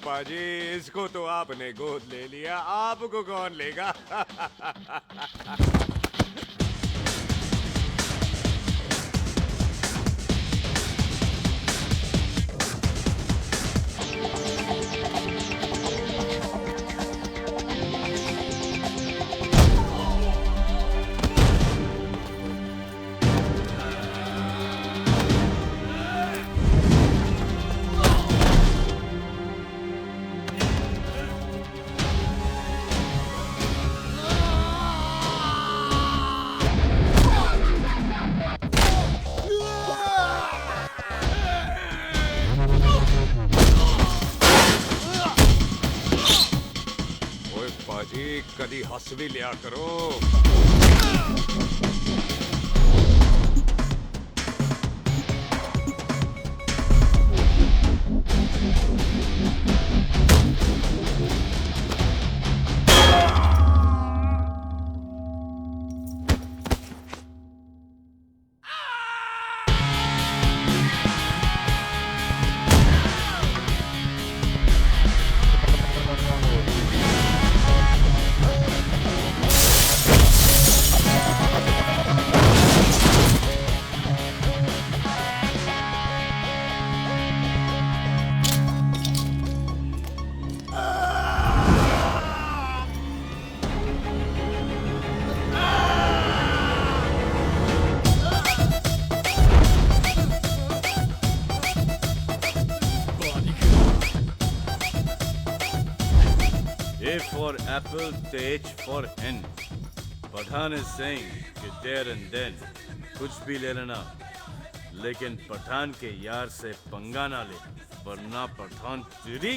पाजी, इसको तो आपने गोद ले लिया, आपको कौन लेगा? ओए पाजी, कदी हंस भी लिया करो। A for apple, the H for hen. Pathan is saying कि there and then कुछ भी ले लेना, लेकिन पठान के यार से पंगा ना ले, वरना पठान तेरी।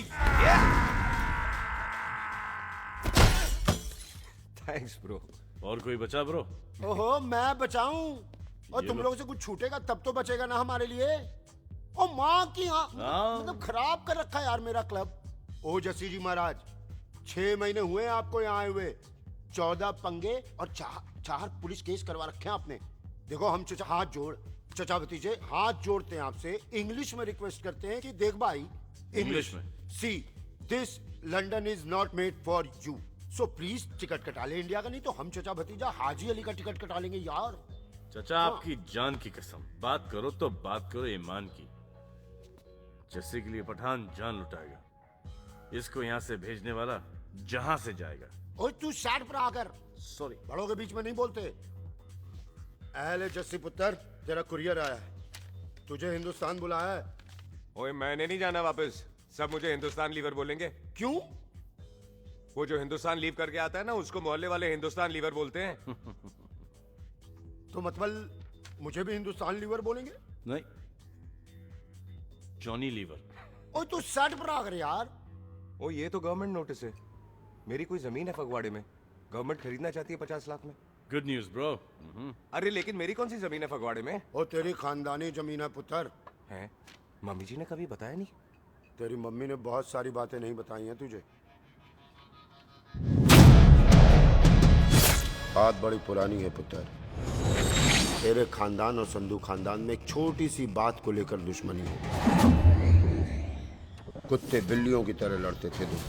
Thanks bro. और कोई बचा ब्रो? ओहो, मैं बचाऊं? और ये तुम लो। लोगों से कुछ छूटेगा तब तो बचेगा ना हमारे लिए। ओ माँ की मतलब खराब कर रखा है यार मेरा क्लब। ओ जसी जी महाराज, 6 महीने हुए आपको यहाँ आए हुए, 14 पंगे और चार पुलिस केस करवा रखे हैं आपने। देखो हम चचा चचा भतीजे हाथ जोड़ते हैं आपसे, इंग्लिश में रिक्वेस्ट करते हैं कि देख भाई, इंग्लिश में see this London is not made for you, so please ticket कटा ले इंडिया का, नहीं तो हम चचा भतीजा हाजी अली का टिकट कटा लेंगे यार। चचा आपकी जान की कसम, बात करो तो बात करो ईमान की। जैसे के लिए पठान जान लुटाएगा, इसको यहाँ से भेजने वाला जहां से जाएगा। ओए तू साइड पर आकर, सॉरी, बड़ों के बीच में नहीं बोलते। अहले जस्सी पुत्र, तेरा कुरियर आया है, तुझे हिंदुस्तान बुलाया है। ओए मैंने नहीं जाना वापस, सब मुझे हिंदुस्तान लीवर बोलेंगे। क्यों? वो जो हिंदुस्तान लीव करके आता है ना, उसको मोहल्ले वाले हिंदुस्तान लीवर बोलते हैं। तो मतलब मुझे भी हिंदुस्तान लीवर बोलेंगे? नहीं, जॉनी लीवर। ओए तू साइड पर आकर यार। ओ ये तो गवर्नमेंट नोटिस है, मेरी कोई जमीन है फगवाड़े में, गवर्नमेंट खरीदना चाहती है 50 लाख में। Good news bro. अरे लेकिन मेरी कौन सी जमीन है फगवाड़े में? ओ तेरी खानदानी जमीन है पुत्र। है? मम्मी जी ने कभी बताया नहीं। तेरी मम्मी ने बहुत सारी बातें नहीं बताई हैं तुझे। बात बड़ी पुरानी है पुत्र, तेरे खानदान और संधू खानदान में एक छोटी सी बात को लेकर दुश्मनी हो। कुत्ते बिल्लियों की तरह लड़ते थे तुम,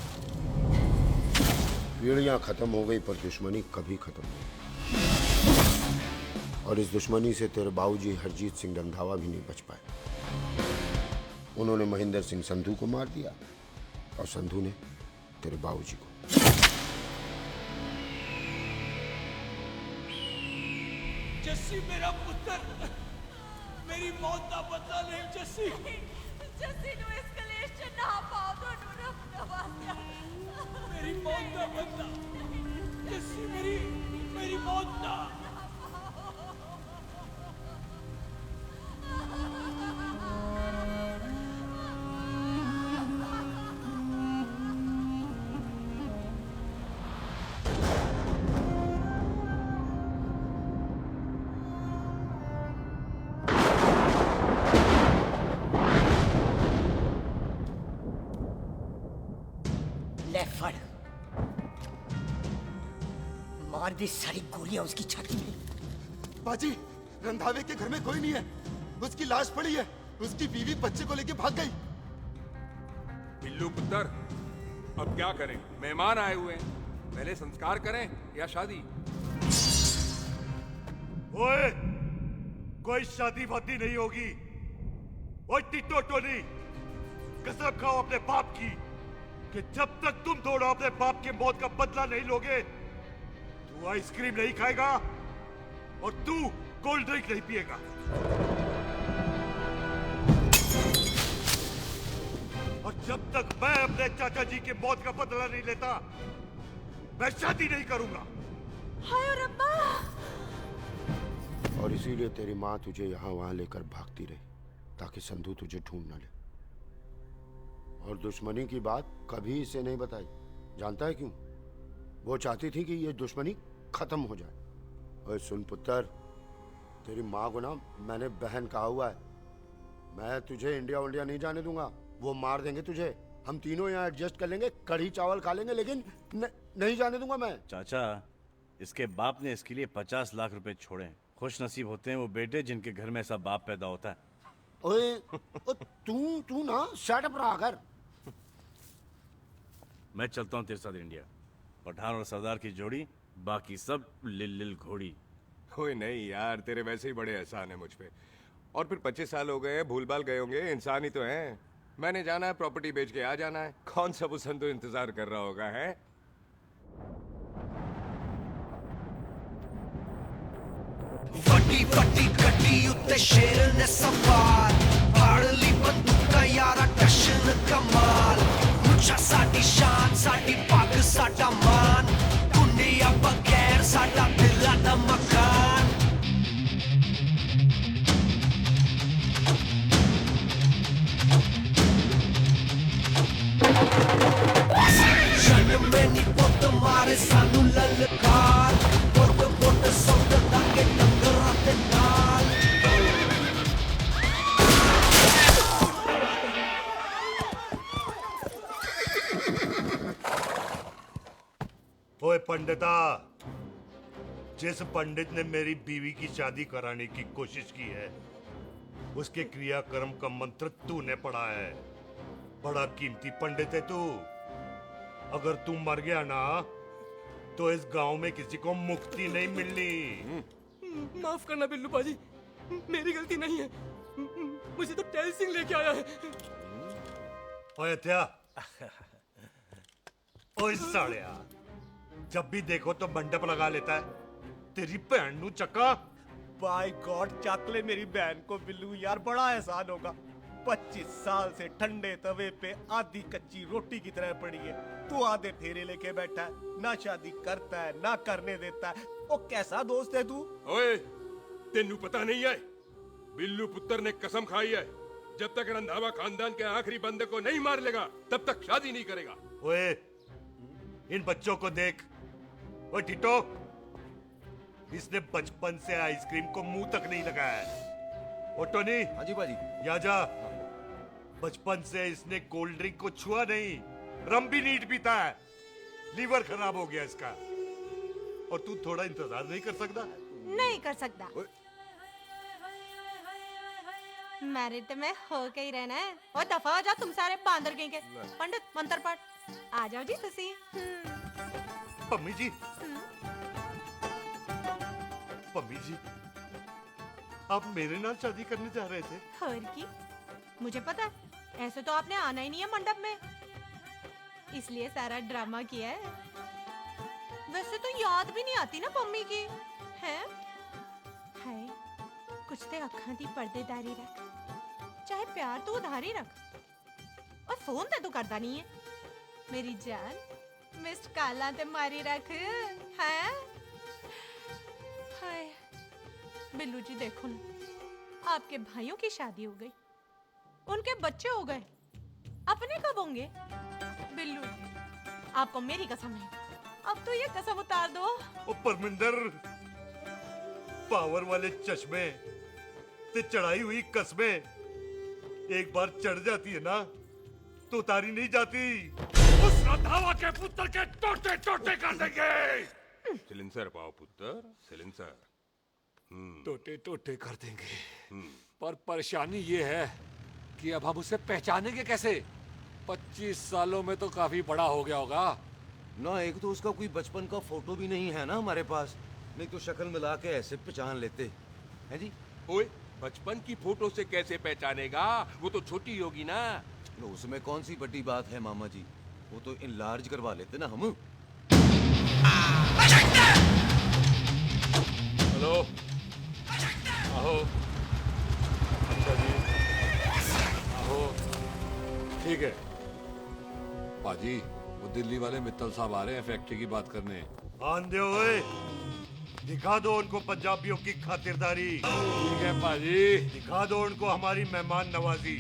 पीढ़ियां खत्म हो गई पर दुश्मनी कभी खत्म नहीं। और इस दुश्मनी से तेरे बाबूजी हरजीत सिंह रंधावा भी नहीं बच पाए। उन्होंने महेंद्र सिंह संधू को मार दिया और संधू ने तेरे बाबूजी को। जस्सी मेरा पुत्र, मेरी मौत का बदला ले जस्सी। जस्सी नु इस कलेश च ना पाओ दोनों रब नवाज़िया। मेरी मौत का बदला जस्सी, मेरी मौत का। ले फड़, मार दी सारी गोलियां उसकी छाती में। बाजी, रंधावे के घर में कोई नहीं है, उसकी लाश पड़ी है, उसकी बीवी बच्चे को लेके भाग गई। बिल्लू पुत्र, अब क्या करें? मेहमान आए हुए हैं, पहले संस्कार करें या शादी? ओए, कोई शादी वादी नहीं होगी। ओए टिट्टो टोनी, कसम खाओ अपने बाप की कि जब तक तुम दोनों अपने बाप की मौत का बदला नहीं लोगे, तू आइसक्रीम नहीं खाएगा और तू कोल्ड ड्रिंक नहीं पिएगा। और जब तक मैं अपने चाचा जी की मौत का बदला नहीं लेता, मैं शादी नहीं करूंगा। हाय रब्बा! और इसीलिए तेरी माँ तुझे यहाँ वहां लेकर भागती रही ताकि संधू तुझे ढूंढ न ले। और दुश्मनी की बात कभी इसे नहीं बताई। जानता है क्यों? वो चाहती थी कि ये दुश्मनी खत्म हो जाए। और सुन पुत्र, तेरी माँ को ना मैंने बहन कहा हुआ है। मैं तुझे इंडिया नहीं जाने दूंगा। वो मार देंगे तुझे। हम तीनों यहाँ एडजस्ट कर लेंगे, कढ़ी चावल खा लेंगे, लेकिन नहीं जाने दूंगा मैं। चाचा, इसके बाप ने इसके लिए 50 लाख रुपए छोड़े हैं। खुश नसीब होते हैं वो बेटे जिनके घर में ऐसा बाप पैदा होता है। ओए, तू ना शट अप रहा कर। मैं चलता हूँ तेरे साथ इंडिया। पठान और सरदार की जोड़ी, बाकी सब लिल घोड़ी। कोई नहीं यार, तेरे वैसे ही बड़े एहसान है मुझ पे। और फिर 25 साल हो गए, भूल भाल गए होंगे, इंसान ही तो हैं। मैंने जाना है, प्रॉपर्टी बेच के आ जाना है। कौन सा वो संतो इंतजार कर रहा होगा है? ਵੱਡੀ ਵੱਡੀ ਗੱਡੀ ਉੱਤੇ ਸ਼ੇਰ ਨੇ ਸਵਾਰ ਫੜ ਲਈ ਬੰਦੂਕਾਂ ਯਾਰਾ ਟਸ਼ਨ ਕਮਾਲ ਮੁੱਛਾਂ ਸਾਡੀ ਸ਼ਾਨ ਸਾਡੀ ਪੱਗ ਸਾਡਾ ਮਾਨ ਦੁਨੀਆ ਬਗੈਰ ਸਾਡਾ ਦਿਲਾਂ ਦਾ ਮਕਾਨ ਜਨਮ ਨਹੀਂ ਪੁੱਤ ਮਾਰੇ ਸਾਨੂੰ ਲਲਕਾਰ ਪੁੱਤ ਪੁੱਤ ਸੌਂਦ ਦਾ ਕੇ ਟੰਗਰਾਂ ਦੇ ਨਾਲ ओए पंडिता, जिस पंडित ने मेरी बीवी की शादी कराने की कोशिश की है, उसके क्रियाकर्म का मंत्र तूने पढ़ा है। बड़ा कीमती पंडित है तू। अगर तू मर गया ना, तो इस गांव में किसी को मुक्ति नहीं मिलनी। माफ करना बिल्लू बाजी, मेरी गलती नहीं है। मुझे तो टेल सिंह लेके आया है। ओए हत्या, ओए सालिया, जब भी देखो तो मंडप लगा लेता है। तेरी भैन नू चक्का। बाय गॉड, चक ले मेरी बहन को बिल्लू यार, बड़ा एहसान होगा। 25 साल से ठंडे तवे पे आधी कच्ची रोटी की तरह पड़ी है। तू आधे फेरे लेके बैठा है, ना शादी करता है ना करने देता है। ओ कैसा दोस्त है तू? ओए, तेनू पता नहीं है, बिल्लू पुत्र ने कसम खाई है, जब तक रंधावा खानदान के आखिरी बंदे को नहीं मार लेगा, तब तक शादी नहीं करेगा। ओए, इन बच्चों को देख। ओए टिट्टो, इसने बचपन से आइसक्रीम को मुंह तक नहीं लगाया है। ओ टोनी, हाँ जी बाजी। या जा। बचपन से इसने कोल्ड ड्रिंक को छुआ नहीं, रम भी नीट पीता है। लीवर खराब हो गया इसका। और तू थोड़ा इंतजार नहीं कर सकता? नहीं कर सकता। मैरिड में हो के ही रहना है। और दफा हो जाओ तुम सारे बांदर कहीं के। पंडित मंत्र पढ़। आ जाओ जी तुसी। पम्मी जी, पम्मी जी, आप मेरे नाल शादी करने जा रहे थे? और की मुझे पता है, ऐसे तो आपने आना ही नहीं है मंडप में, इसलिए सारा ड्रामा किया है। वैसे तो याद भी नहीं आती ना पम्मी की है। हाय, कुछ ते अखां दी पर्देदारी रख, चाहे प्यार तो उधारी रख, और फोन ते तू करता नहीं है। मेरी जान, मिस्ड काला ते मारी रख है। हाय बिल्लू जी, देखो ना, आपके भाइयों की शादी हो गई, उनके बच्चे हो गए, अपने कब होंगे? बिल्लू जी, आपको मेरी कसम है, अब तो ये कसम उतार दो। ओ परमिंदर, पावर वाले चश्मे ते चढ़ाई हुई कस्में एक बार चढ़ जाती है ना, तो उतारी नहीं जाती। उस रंधावा के पुत्र के टोटे टोटे कर देंगे। सिलेंसर पाओ पुत्र, सिलेंसर। टोटे टोटे कर देंगे, पर परेशानी ये है कि अब हम उसे पहचानेंगे कैसे? 25 सालों में तो काफी बड़ा हो गया होगा। ना एक तो उसका कोई बचपन का फोटो भी नहीं है ना हमारे पास, नहीं तो शक्ल मिला के ऐसे पहचान लेते हैं जी। ओए, बचपन की फोटो से कैसे पहचानेगा? वो तो छोटी होगी ना। लो, उसमें कौन सी बड़ी बात है मामा जी, वो तो इनलार्ज करवा लेते ना हम। हेलो, आहो। अच्छा जी, आहो। ठीक है पाजी, वो दिल्ली वाले मित्तल साहब आ रहे हैं फैक्ट्री की बात करने। आंधे हुए, दिखा दो उनको पंजाबियों की खातिरदारी। ठीक है पाजी। दिखा दो उनको हमारी मेहमान नवाजी।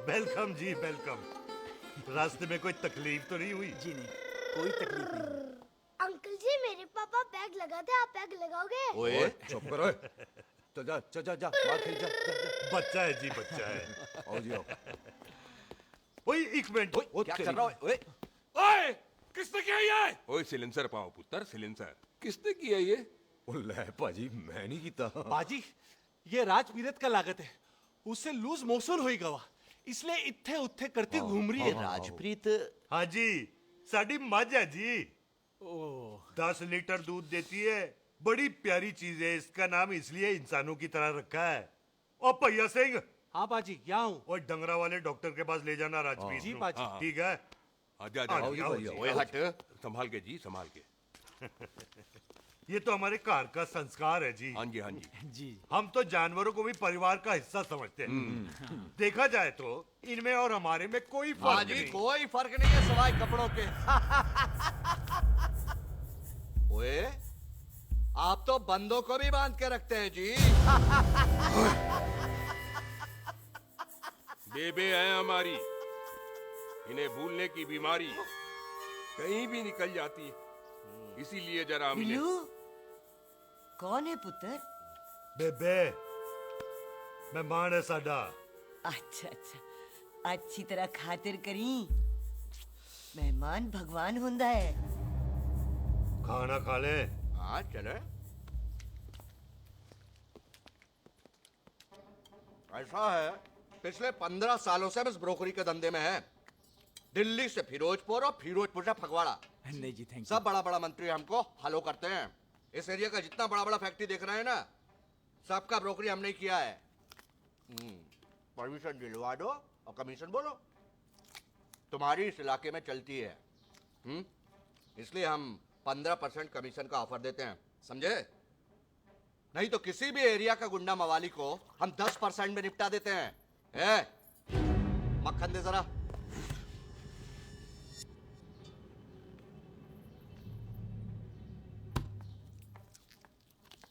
वेलकम जी, वेलकम। रास्ते में कोई तकलीफ तो नहीं हुई? जी नहीं, कोई तकलीफ नहीं। अंकल जी, मेरे पापा बैग लगाते, आप बैग लगाओगे? ओए चुप करो। चल जा चल जा जा, बाहर खेल जा, जा, जा। बच्चा है जी, बच्चा है। आओ जी आओ। ओए एक मिनट, क्या कर रहा है? ओए ओए, किसने किया ये? ओए सिलेंसर पाओ पुत्र, सिलेंसर। किसने किया ये? ले पाजी, मैं नहीं कीता। बाजी, ये राजपीरत का लागत है। उससे लूज मोशन होई गवा, इसलिए इत्थे उत्थे करती घूम रही है। राजप्रीत? हाँ जी, साडी मझ है जी। 10 लीटर दूध देती है, बड़ी प्यारी चीज है। इसका नाम इसलिए इंसानों की तरह रखा है। और भैया सिंह। हाँ बाजी, यहाँ हूँ। और डंगरा वाले डॉक्टर के पास ले जाना राजपीत जी को। बाजी। ठीक है। आजा आओ जी, आओ आजा। जी। ओए हट, संभाल के जी, संभाल के। ये तो हमारे घर का संस्कार है जी। हाँ जी, हाँ जी। जी। हम तो जानवरों को भी परिवार का हिस्सा समझते हैं। देखा जाए तो इनमें और हमारे में कोई फर्क नहीं। कोई फर्क नहीं है सिवाय कपड़ों के। ओए, आप तो बंदों को भी बांध के रखते हैं जी। बेबे है हमारी, इन्हें भूलने की बीमारी कहीं भी निकल जाती है, इसीलिए जरा मिले। कौन है पुत्र? बेबे, मेहमान है साडा। अच्छा अच्छा, अच्छी तरह खातिर करी। मेहमान भगवान हुंदा है। खाना खा ले। हाँ चले। ऐसा है, पिछले 15 सालों से हम इस ब्रोकरी के धंधे में हैं। दिल्ली से फिरोजपुर और फिरोजपुर से फगवाड़ा। नहीं जी, थैंक सब बड़ा बड़ा मंत्री हमको हलो करते हैं। इस एरिया का जितना बड़ा बड़ा फैक्ट्री देख रहे हैं ना, सबका ब्रोकरी हमने ही किया है। परमिशन दिलवा दो और कमीशन बोलो। तुम्हारी इस इलाके में चलती है, इसलिए हम 15% कमीशन का ऑफर देते हैं, समझे? नहीं तो किसी भी एरिया का गुंडा मवाली को हम 10% में निपटा देते हैं। मक्खन दे जरा।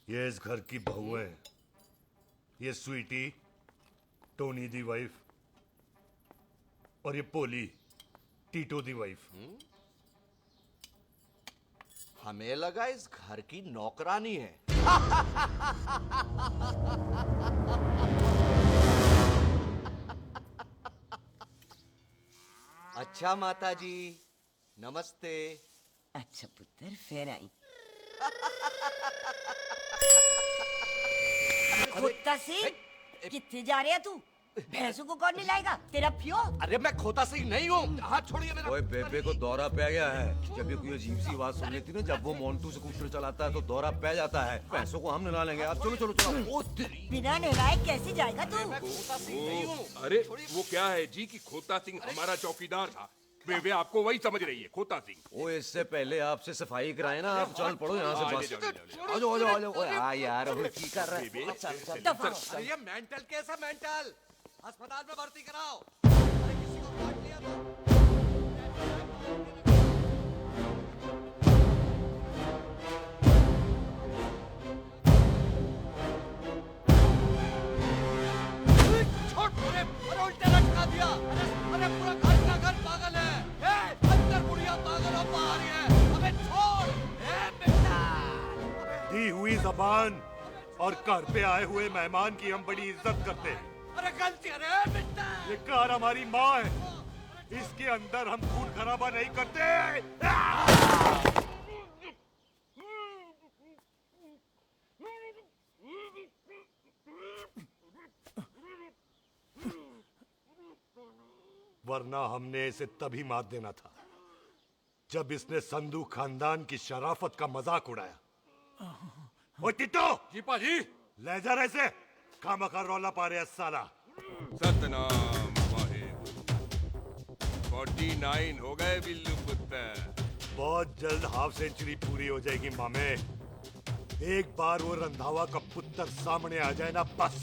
ये इस घर की बहू है। ये स्वीटी, टोनी दी वाइफ, और ये पोली, टीटो दी वाइफ। हमें लगा इस घर की नौकरानी है। अच्छा माता जी, नमस्ते। अच्छा पुत्र, फिर आई। कुत्ता सिंह, कितने जा रहे है तू? भैंसों को कौन लाएगा? तेरा पियो? अरे मैं खोता सिंह नहीं हूँ, हाथ छोड़िए मेरा। ओए बेबे को दौरा पै गया है। जब भी कोई अजीब सी आवाज सुन लेती ना, जब वो मोन्टू स्कूटर चलाता है तो दौरा पै जाता है। पैसों को हम निकाल लेंगे। आप चलो चलो चलो। बिना नहलाए कैसे जाएगा तू? अरे वो क्या है जी कि खोता सिंह हमारा चौकीदार था। बेबे आपको वही समझ रही है, खोता सिंह। ओ इससे पहले आपसे सफाई कराए ना, आप चल पड़ो यहाँ से बस। आ जाओ आ जाओ आ जाओ। ओए आ यार, अब की कर रहा है? अरे ये मेंटल केस है, मेंटल। अस्पताल में भर्ती कराओ। अरे किसी को काट लिया तो। अरे उल्टे लटका दिया। अरे पूरा घर का घर पागल है। अंदर बुढ़िया पागल और बाहर है। अबे छोड़। बेटा। दी हुई जबान और घर पे आए हुए मेहमान की हम बड़ी इज्जत करते हैं। अरे गलती है बेटा। ये कार हमारी माँ है, इसके अंदर हम खून खराबा नहीं करते। वरना हमने इसे तभी मार देना था जब इसने संधू खानदान की शराफत का मजाक उड़ाया। ओ टिट्टो जी पाजी। ले जा रहे से खामखा रौला पा रहे साला। सतनाम वाहिगुरु। 49 हो गए बिल्लू पुत्र। बहुत जल्द हाफ सेंचुरी पूरी हो जाएगी मामे। एक बार वो रंधावा का पुत्र सामने आ जाए ना बस।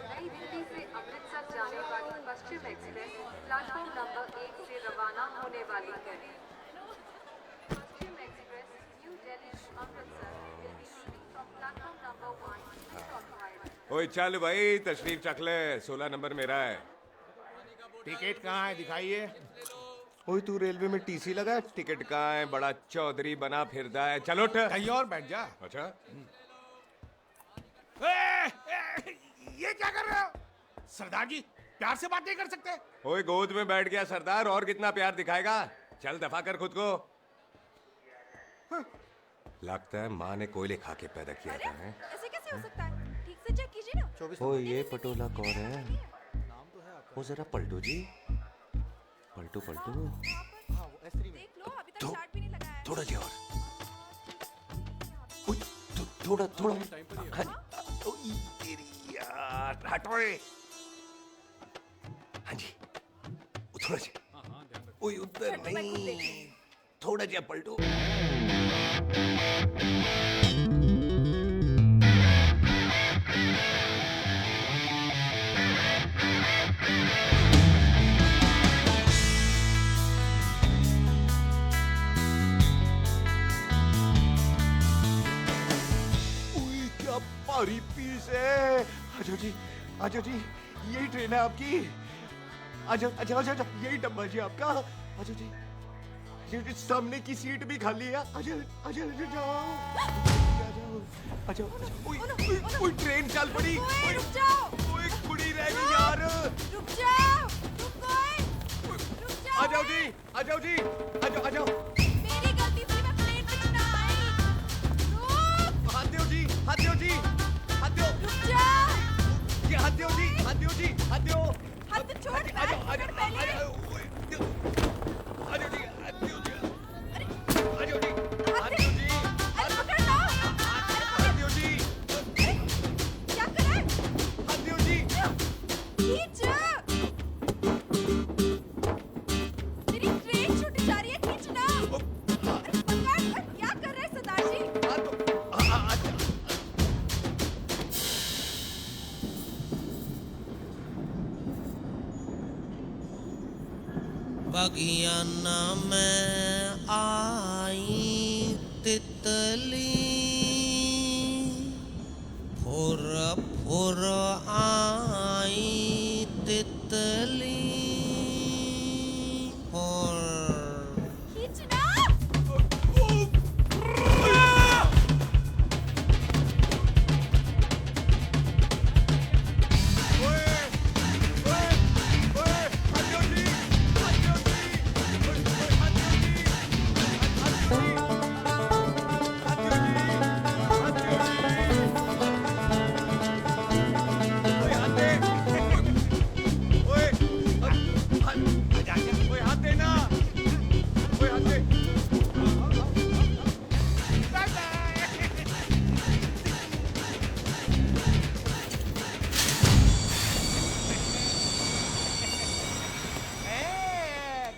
नई दिल्ली से अमृतसर जाने वाली पश्चिम एक्सप्रेस प्लेटफॉर्म नंबर 1 से रवाना होने वाली है। Paschim express New Delhi to Amritsar will be leaving from platform number 1 switch ओए चल भाई तशरीफ चख ले, 16 नंबर मेरा है। टिकट कहाँ है दिखाइए। ओए तू रेलवे में टीसी लगा, टिकट कहाँ है? बड़ा चौधरी बना फिरदा है। चलो उठ। कहीं और बैठ जा। अच्छा ये क्या कर रहे हो? सरदार जी प्यार से बात नहीं कर सकते? ओए गोद में बैठ गया सरदार, और कितना प्यार दिखाएगा? चल दफा कर खुद को। लगता है माँ ने कोयले खा के पैदा किया था। हैं? ऐसे कैसे हो सकता है? ठीक से चेक कीजिए ना। ओ ये पटोला कौन है? वो जरा पलटू जी, पलटू पलटू। देख लो अभी तक चार्ट भी नहीं लगा है। थोड़ा जी और। ओए थोड़ा थोड़ा। तेरी यार हटो। हाँ जी थोड़ा जी। ओए उधर नहीं, थोड़ा जी पलटू। भारी पीस है। आजो जी, आजो जी, यही ट्रेन है आपकी। आजो अच्छा अच्छा यही डब्बा जी आपका। आजो जी, ये सामने की सीट भी खाली है। आजो आजो जाओ, आजो ओए ट्रेन चल पड़ी। रुक जाओ। ओए कुड़ी रह गई यार। रुक जाओ। रुक जाओ। आ जाओ जी, आ जाओ जी, आ जाओ आ जाओ। मेरी गलती से मैं प्लेन में ना आई। रुक। हाथ दो जी, हाथ दो जी, हाथ दो। रुक जाओ। ये हाथ दो जी, हाथ दो जी, हाथ दो। हाथ छोड़। आ जाओ आ जाओ आ जाओ आ जाओ जी, हाथ दो जी, आ जाओ जी, हाथ दो जी, हाथ दो जी, हाथ दो जी। क्या कर रहा है? हाथ दो जी। खींच। मेरी ट्रेन छूट जा रही है, खींचना। अरे पकड़, क्या कर रहे हैं सरदार जी? बगियाना में आई तितली, फुर फुर आई तितली, फुर। खींचना।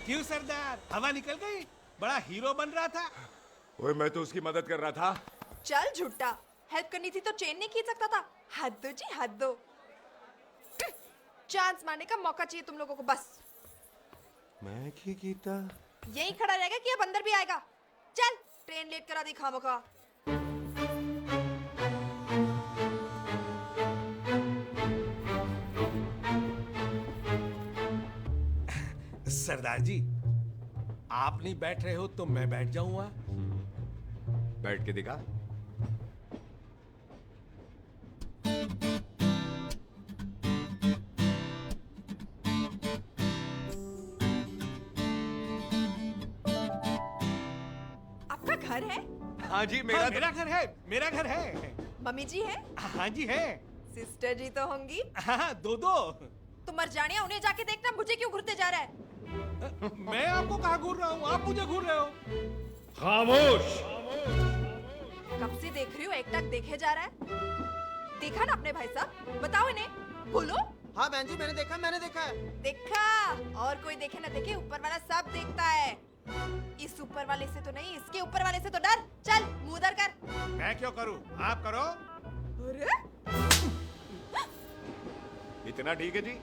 क्यों सरदार, हवा निकल गई? बड़ा हीरो बन रहा था। ओए मैं तो उसकी मदद कर रहा था। चल झूठा, हेल्प करनी थी तो चेन नहीं खींच सकता था। हद दो जी, हद दो। चांस मारने का मौका चाहिए तुम लोगों को बस। मैं की कीता? यहीं खड़ा रहेगा कि अब अंदर भी आएगा? चल ट्रेन लेट करा दी खामखा। सरदार जी आप नहीं बैठ रहे हो तो मैं बैठ जाऊंगा। बैठ के दिखा। घर है? हाँ जी हाँ, मेरा घर है, मेरा घर है। मम्मी जी है? हाँ जी है। सिस्टर जी तो होंगी? हाँ, दो दो। तुम मर जाने, उन्हें जाके देखना मुझे क्यों घूरते जा रहा है। मैं आपको कहाँ घूर रहा हूँ, आप मुझे घूर रहे हो। खामोश। कब से देख रही हूँ, एकटक देखे जा रहा है। देखा ना अपने भाई साहब, बताओ इन्हें, बोलो। हाँ बहन जी, मैंने देखा है। देखा, और कोई देखे ना देखे, ऊपर वाला सब देखता है। इस ऊपर वाले से तो नहीं, इसके ऊपर वाले से तो डर। चल मुंह उधर कर। मैं क्यों करूँ, आप करो। अरे इतना ठीक है जी।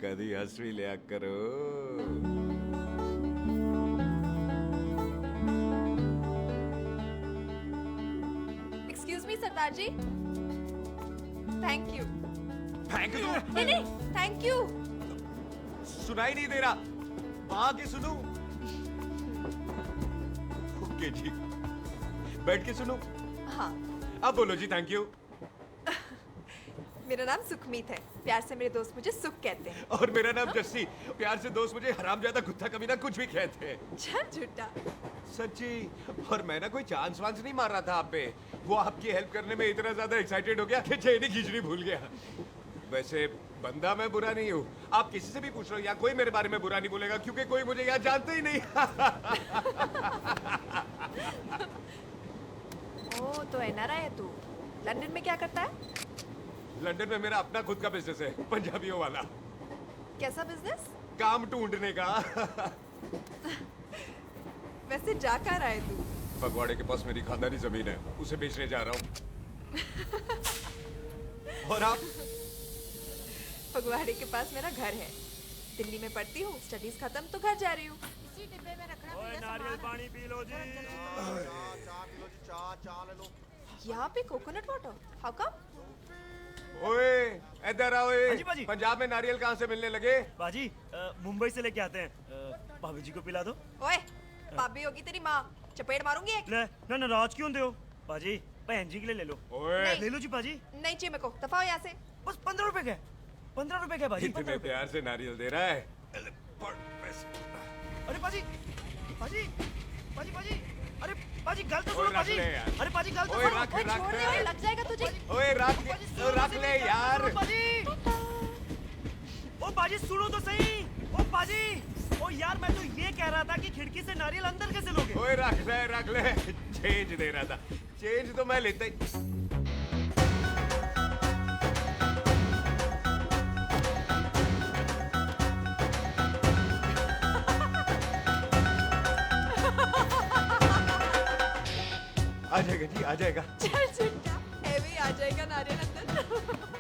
कभी हंस भी लिया करो। Excuse me Sardar ji, thank you. Thank you? नहीं नहीं, थैंक यू। सुनाई नहीं दे रहा, वहां के सुनूं? ओके जी, बैठ के सुनूं? हाँ। अब बोलो जी थैंक यू। मेरा नाम सुखमीत है, प्यार से मेरे दोस्त मुझे सुख कहते हैं। और मेरा नाम जस्सी, प्यार से दोस्त मुझे हरामजादा, कुत्ता, कमीना कुछ भी कहते हैं। चल झूठा। सच्ची। और मैं ना कोई चांस वांस नहीं मार रहा था आप पे, वो आपकी हेल्प करने में इतना ज्यादा एक्साइटेड हो गया कि चेनी खींचनी भूल गया। वैसे बंदा मैं बुरा नहीं हूँ, आप किसी से भी पूछ लो, यहाँ कोई मेरे बारे में बुरा नहीं बोलेगा क्योंकि कोई मुझे यहाँ जानते ही नहीं। ओ तो एनआरआई है तू। लंदन में क्या करता है? लंदन में मेरा अपना खुद का बिजनेस है, पंजाबियों वाला। कैसा बिजनेस? काम ढूंढने का। वैसे जा कहाँ रहा है तू? फगवाड़े के पास मेरी खानदानी जमीन है, उसे बेचने जा रहा हूँ। और आप? फगवाड़े के पास मेरा घर है, दिल्ली में पढ़ती हूँ, स्टडीज खत्म तो घर जा रही हूँ। इसी डिब्बे में रखना। ओए नारियल पानी पी लो जी। यहाँ पे कोकोनट वाटर, हाउ कम? ओए इधर आओ। हाँ जी बाजी। पंजाब में नारियल कहाँ से मिलने लगे? बाजी मुंबई से लेके आते हैं, भाभी जी को पिला दो। ओए भाभी होगी तेरी माँ, चपेट मारूंगी एक। ले ना नाराज क्यों हो बाजी, बहन जी के लिए ले लो। ओए ले लो जी बाजी। नहीं चाहिए मेरे को, दफा हो यहाँ से। बस 15 रुपए के, 15 रुपए के बाजी। इतने प्यार से नारियल दे रहा है। अरे बाजी, बाजी, बाजी, बाजी, अरे बाजी गलत सुनो ओए, रख बाजी। ले यार। अरे बाजी गलत ओए, सुनो। रख, ओए रख छोड़ दे, ले। ओए, लग जाएगा तुझे। ओए रख ले यार। बाजी, ओ बाजी सुनो तो सही। ओ बाजी, ओ यार मैं तो ये कह रहा था कि खिड़की से नारियल अंदर कैसे लोगे? ओए रख ले। चेंज दे रहा था, चेंज तो मैं लेता ही। आ जाएगा जी, आ जाएगा। चल झूठा, हैवी आ जाएगा नारियल अंदर।